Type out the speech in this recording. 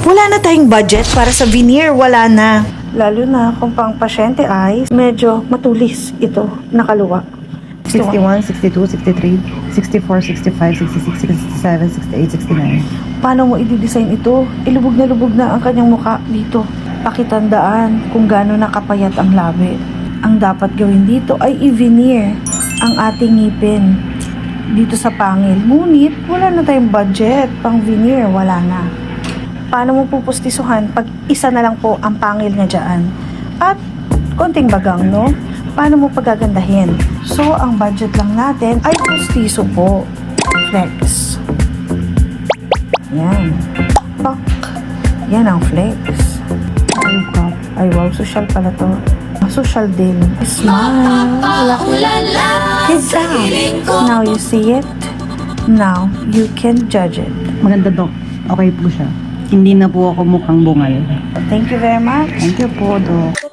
Wala na tayong budget para sa veneer, wala na. Lalo na kung pang pasyente ay medyo matulis ito, nakaluwa. 61, 62, 63, 64, 65, 66, 67, 68, 69. Paano mo i-design ito? Lubog na ang kanyang muka dito. Pakitandaan kung gaano nakapayat ang labi. Ang dapat gawin dito ay i-veneer ang ating ngipin dito sa pangil. Ngunit wala na tayong budget pang veneer, wala na. Paano mo pupustisuhan pag isa na lang po ang pangil niya dyan? At konting bagang, no? Paano mo pagagandahin? So, ang budget lang natin ay pustiso po. Flex. Yan. Pak. Yan ang flex. Ay, wow. Social pala to. Social din. Smile. Good job. Now you see it. Now you can judge it. Maganda, Dok. Okay po siya. Hindi na po ako mukhang bungal. Thank you very much. Thank you po, Dok.